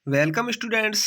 Welcome students.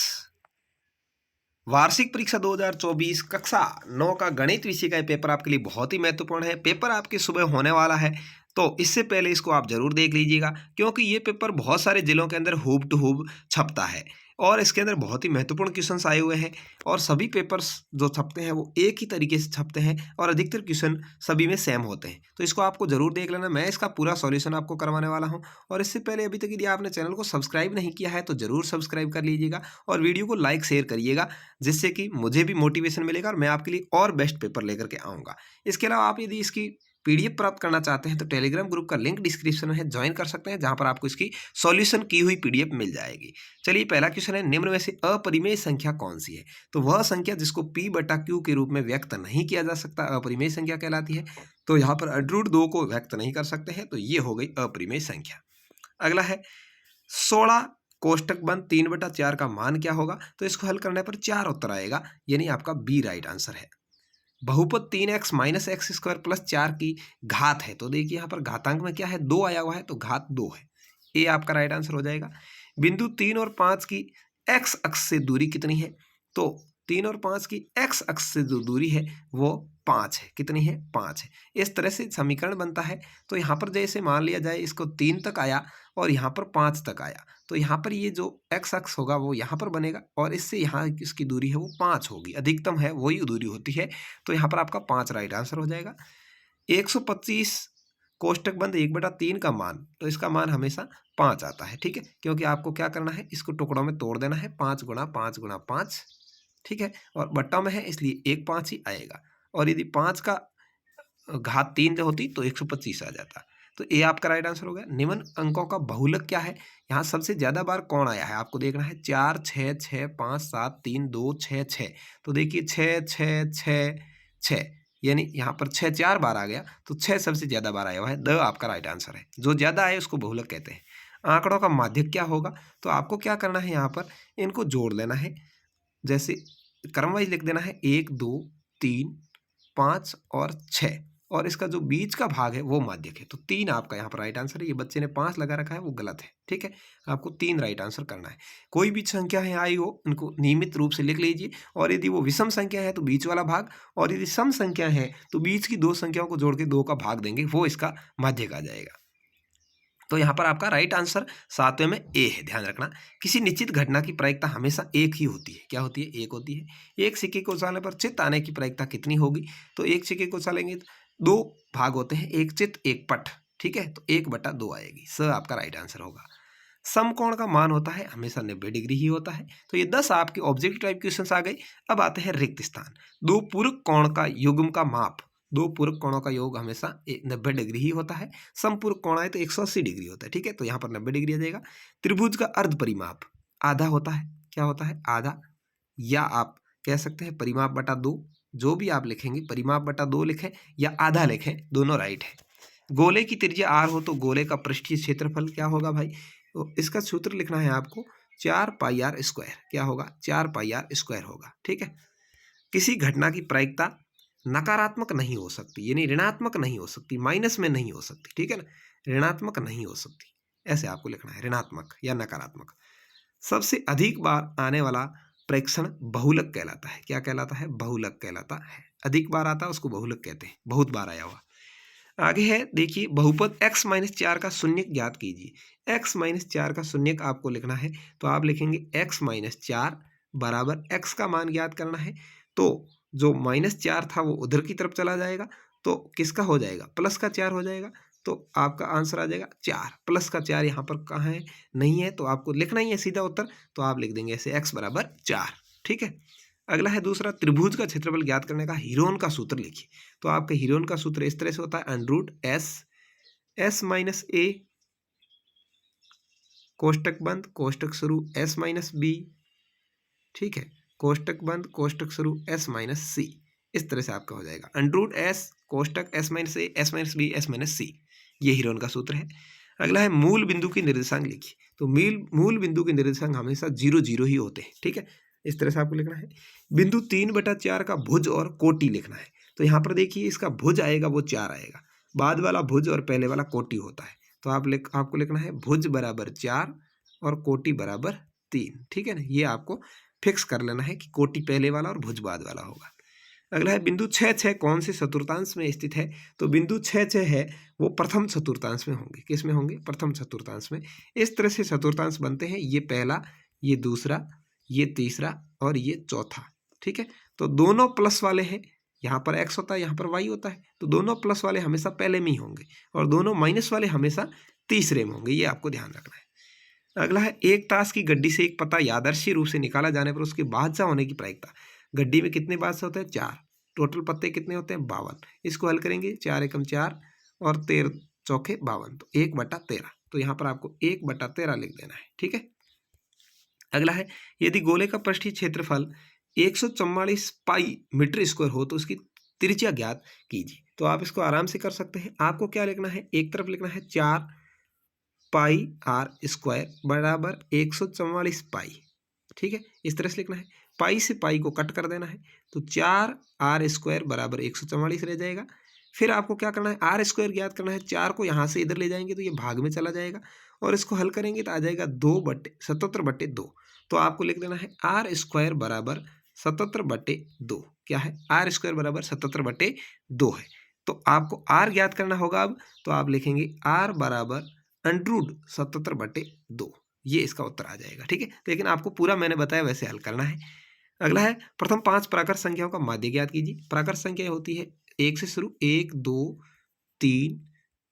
वार्षिक परीक्षा 2024 कक्षा 9 का गणित विषय का ये पेपर आपके लिए बहुत ही महत्वपूर्ण है। पेपर आपके सुबह होने वाला है, तो इससे पहले इसको आप जरूर देख लीजिएगा, क्योंकि ये पेपर बहुत सारे जिलों के अंदर हूब टू हूब छपता है और इसके अंदर बहुत ही महत्वपूर्ण क्वेश्चंस आए हुए हैं। और सभी पेपर्स जो छपते हैं वो एक ही तरीके से छपते हैं और अधिकतर क्वेश्चन सभी में सेम होते हैं, तो इसको आपको जरूर देख लेना। मैं इसका पूरा सॉल्यूशन आपको करवाने वाला हूँ। और इससे पहले अभी तक यदि आपने चैनल को सब्सक्राइब नहीं किया है तो जरूर सब्सक्राइब कर लीजिएगा और वीडियो को लाइक शेयर करिएगा, जिससे कि मुझे भी मोटिवेशन मिलेगा और मैं आपके लिए और बेस्ट पेपर लेकर के आऊँगा। इसके अलावा आप यदि इसकी पीडीएफ प्राप्त करना चाहते हैं तो टेलीग्राम ग्रुप का लिंक डिस्क्रिप्शन में है, ज्वाइन कर सकते हैं, जहां पर आपको इसकी सॉल्यूशन की हुई पीडीएफ मिल जाएगी। चलिए, पहला क्वेश्चन है, निम्न में से अपरिमेय संख्या कौन सी है? तो वह संख्या जिसको p बटा क्यू के रूप में व्यक्त नहीं किया जा सकता अपरिमेय संख्या कहलाती है। तो यहाँ पर √2 को व्यक्त नहीं कर सकते हैं, तो ये हो गई अपरिमेय संख्या। अगला है 16 कोष्टक बंद 3/4 का मान क्या होगा? तो इसको हल करने पर 4 उत्तर आएगा, यानी आपका बी राइट आंसर है। बहुपद 3x minus x square plus 4 की घात है, तो देखिए यहाँ पर घातांक में क्या है, 2 आया हुआ है, तो घात 2 है। ए आपका राइट आंसर हो जाएगा। बिंदु 3 और 5 की एक्स अक्ष से दूरी कितनी है? तो 3 और 5 की एक्स अक्ष से जो दूरी है वो 5 है। कितनी है? 5 है। इस तरह से समीकरण बनता है। तो यहाँ पर जैसे मान लिया जाए इसको 3 तक आया और यहाँ पर 5 तक आया, तो यहाँ पर ये जो एक्स अक्ष होगा वो यहाँ पर बनेगा और इससे यहाँ इसकी दूरी है वो 5 होगी, अधिकतम है वही दूरी होती है। तो यहाँ पर आपका 5 राइट आंसर हो जाएगा। 125 कोष्टक बंद 1/3 का मान, तो इसका मान हमेशा 5 आता है, ठीक है, क्योंकि आपको क्या करना है, इसको टुकड़ों में तोड़ देना है, 5 गुणा 5 गुणा 5, ठीक है, और बट्टा में है इसलिए 1 5 ही आएगा। और यदि 5 का घात 3 होती तो 125 आ जाता। तो ए आपका राइट आंसर हो गया। निम्न अंकों का बहुलक क्या है? यहाँ सबसे ज्यादा बार कौन आया है आपको देखना है। 4 6 6 5 7 3 2 6 6, तो देखिए 6 6 6 6, यानी यहाँ पर 6 4 बार आ गया, तो 6 सबसे ज्यादा बार आया हुआ है। द आपका राइट आंसर है। जो ज्यादा आए उसको बहुलक कहते हैं। आंकड़ों का माध्यक क्या होगा? तो आपको क्या करना है, यहाँ पर इनको जोड़ लेना है, जैसे क्रम वाइज लिख देना है, 1 2 3 5 और 6, और इसका जो बीच का भाग है वो माध्यक है। तो 3 आपका यहाँ पर राइट आंसर है। ये बच्चे ने 5 लगा रखा है वो गलत है, ठीक है, आपको 3 राइट आंसर करना है। कोई भी संख्या है आई हो, उनको नियमित रूप से लिख लीजिए, और यदि वो विषम संख्या है तो बीच वाला भाग, और यदि सम संख्या है तो बीच की 2 संख्याओं को जोड़ के 2 का भाग देंगे, वो इसका माध्यक आ जाएगा। तो यहाँ पर आपका राइट आंसर 7वें में ए है। ध्यान रखना, किसी निश्चित घटना की प्रायिकता हमेशा एक ही होती है। क्या होती है? एक होती है। एक सिक्के को उछालने पर चित्त आने की प्रायिकता कितनी होगी? तो एक सिक्के को उछालेंगे तो 2 भाग होते हैं, एक चित्त एक पट, ठीक है, तो 1/2 आएगी। स आपका राइट आंसर होगा। समकोण का मान होता है हमेशा 90 डिग्री ही होता है। तो ये 10 आपके ऑब्जेक्टिव टाइप क्वेश्चन आ गए। अब आते हैं रिक्त स्थान। दो पूरक कोण का युग्म का माप, दो पूरक कोणों का योग हमेशा 90 डिग्री ही होता है। समपूरक कोण आए तो 180 डिग्री होता है, ठीक है, तो यहाँ पर 90 डिग्री आ जाएगा। त्रिभुज का अर्ध परिमाप आधा होता है। क्या होता है? आधा, या आप कह सकते हैं परिमाप बटा 2, जो भी आप लिखेंगे, परिमाप बटा 2 लिखें या आधा लिखें, दोनों राइट है। गोले की त्रिज्या r हो तो गोले का पृष्ठीय क्षेत्रफल क्या होगा भाई? तो इसका सूत्र लिखना है आपको, 4πr²। क्या होगा? 4πr² होगा, ठीक है। किसी घटना की प्रायिकता नकारात्मक नहीं हो सकती, यानी ऋणात्मक नहीं हो सकती, माइनस में नहीं हो सकती, ठीक है ना, ऋणात्मक नहीं हो सकती, ऐसे आपको लिखना है, ऋणात्मक या नकारात्मक। सबसे अधिक बार आने वाला प्रेक्षण बहुलक कहलाता है। क्या कहलाता है? बहुलक कहलाता है। अधिक बार आता है उसको बहुलक कहते हैं, बहुत बार आया हुआ। आगे है, देखिए, बहुपद x-4 का शून्यक ज्ञात कीजिए। x-4 का शून्यक आपको लिखना है, तो आप लिखेंगे x-4 बराबर x का मान ज्ञात करना है। तो जो -4 था वो उधर की तरफ चला जाएगा, तो किसका हो जाएगा? प्लस का 4 हो जाएगा। तो आपका आंसर आ जाएगा 4। प्लस का 4 यहाँ पर कहाँ है? नहीं है, तो आपको लिखना ही है सीधा उत्तर, तो आप लिख देंगे ऐसे x बराबर 4, ठीक है। अगला है दूसरा, त्रिभुज का क्षेत्रफल ज्ञात करने का हीरोन का सूत्र लिखिए। तो आपके हीरोन का सूत्र इस तरह से होता है, √s कोष्टक बंद कोष्टक शुरू s-b, ठीक है, कोष्टक बंद कोष्टक शुरू s-c, इस तरह से आपका हो जाएगा। √s कोष्टक s-a s-b s-c, ये हीरोन का सूत्र है। अगला है, मूल बिंदु की निर्देशांक लिखिए। तो मूल बिंदु के निर्देशांक हमेशा 0 0 ही होते हैं, ठीक है, इस तरह से आपको लिखना है। बिंदु 3/4 का भुज और कोटि लिखना है। तो यहाँ पर देखिए, इसका भुज आएगा वो 4 आएगा, बाद वाला भुज और पहले वाला कोटि होता है। तो आपको लिखना है भुज बराबर 4 और कोटि बराबर 3, ठीक है ना। ये आपको फिक्स कर लेना है कि कोटि पहले वाला और भुज बाद वाला होगा। अगला है बिंदु 6 कौन से चतुर्थांश में स्थित है। तो बिंदु 6 है वो प्रथम चतुर्थांश में होंगे। किस में होंगे? प्रथम चतुर्थांश में। इस तरह से चतुर्थांश बनते हैं, ये पहला, ये दूसरा, ये तीसरा और ये चौथा, ठीक है। तो दोनों प्लस वाले हैं, यहाँ पर x होता है, यहाँ पर y होता है, तो दोनों प्लस वाले हमेशा पहले में ही होंगे और दोनों माइनस वाले हमेशा तीसरे में होंगे, ये आपको ध्यान रखना है। अगला है एक ताश की गड्डी से एक पता यादृच्छिक रूप से निकाला जाने पर उसके बादशाह होने की प्रायिकता। गड्डी में कितने बादशाह होते हैं? 4। टोटल पत्ते कितने होते हैं? 52। इसको हल करेंगे, 4 एकम 4 और 13 चौके 52, तो 1/13। तो यहाँ पर आपको 1/13 लिख देना है, ठीक है। अगला है यदि गोले का पृष्ठीय क्षेत्रफल 144 पाई मीटर स्क्वायर हो तो उसकी त्रिज्या ज्ञात कीजिए। तो आप इसको आराम से कर सकते हैं। आपको क्या लिखना है? एक तरफ लिखना है 4 पाई आर स्क्वायर बराबर 144 पाई, ठीक है। इस तरह से लिखना है। पाई से पाई को कट कर देना है, तो 4 आर स्क्वायर बराबर 144 रह जाएगा। फिर आपको क्या करना है? आर स्क्वायर ज्ञात करना है। 4 को यहाँ से इधर ले जाएंगे तो ये भाग में चला जाएगा और इसको हल करेंगे तो आ जाएगा 2/77/2। तो आपको लिख देना है आर स्क्वायर बराबर 77/2। क्या है? आर स्क्वायर बराबर 77/2 है। तो आपको आर ज्ञात करना होगा अब, तो आप लिखेंगे आर बराबर √77/2। ये इसका उत्तर आ जाएगा, ठीक है। लेकिन आपको पूरा मैंने बताया वैसे हल करना है। अगला है प्रथम 5 प्राकृत संख्याओं का माध्य ज्ञात कीजिए। प्राकृत संख्या होती है 1 से शुरू, 1 2 3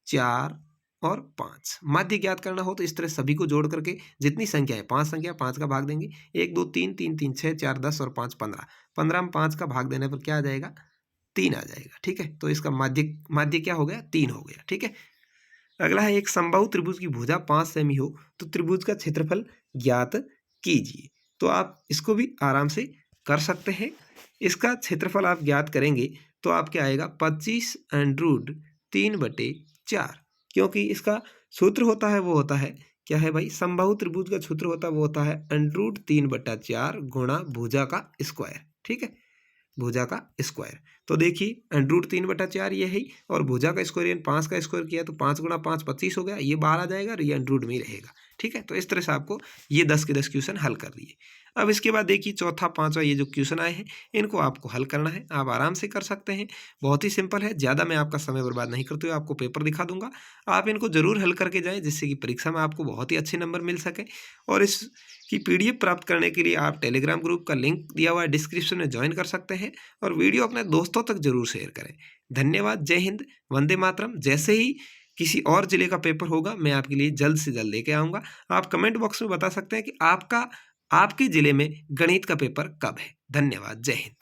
4 और 5। माध्य ज्ञात करना हो तो इस तरह सभी को जोड़ करके जितनी संख्या है, 5 संख्या, 5 का भाग देंगे। 1 2 3 3 3 6 4 10 और 5 15। 15 में 5 का भाग देने पर क्या आ जाएगा? 3 आ जाएगा, ठीक है। तो इसका माध्य क्या हो गया? 3 हो गया, ठीक है। अगला है एक समबाहु त्रिभुज की भुजा 5 सेमी हो तो त्रिभुज का क्षेत्रफल ज्ञात कीजिए। तो आप इसको भी आराम से कर सकते हैं। इसका क्षेत्रफल आप ज्ञात करेंगे तो आपके आएगा 25√3/4, क्योंकि इसका सूत्र होता है वो होता है क्या है भाई? समबाहु त्रिभुज का सूत्र होता है वो होता है √3/4 गुणा भुजा का स्क्वायर, ठीक है, भुजा का स्क्वायर। तो देखिए √3/4 ये है और भुजा का स्क्वायर यानी 5 का स्क्वायर किया तो 5 गुणा 5 25 हो गया, ये बाहर आ जाएगा और ये अंडरूट में ही रहेगा, ठीक है। तो इस तरह से आपको ये 10 के 10 क्वेश्चन हल कर दिए। अब इसके बाद देखिए चौथा पांचवा ये जो क्वेश्चन आए हैं इनको आपको हल करना है। आप आराम से कर सकते हैं, बहुत ही सिंपल है। ज़्यादा मैं आपका समय बर्बाद नहीं करते हुए आपको पेपर दिखा दूंगा, आप इनको जरूर हल करके जाएं जिससे कि परीक्षा में आपको बहुत ही अच्छे नंबर मिल सके। और इसकी PDF प्राप्त करने के लिए आप टेलीग्राम ग्रुप का लिंक दिया हुआ है डिस्क्रिप्शन में ज्वाइन कर सकते हैं और वीडियो अपने दोस्तों तक जरूर शेयर करें। धन्यवाद। जय हिंद, वंदे मातरम। जैसे ही किसी और जिले का पेपर होगा मैं आपके लिए जल्द से जल्द लेके आऊँगा। आप कमेंट बॉक्स में बता सकते हैं कि आपके जिले में गणित का पेपर कब है। धन्यवाद। जय हिंद।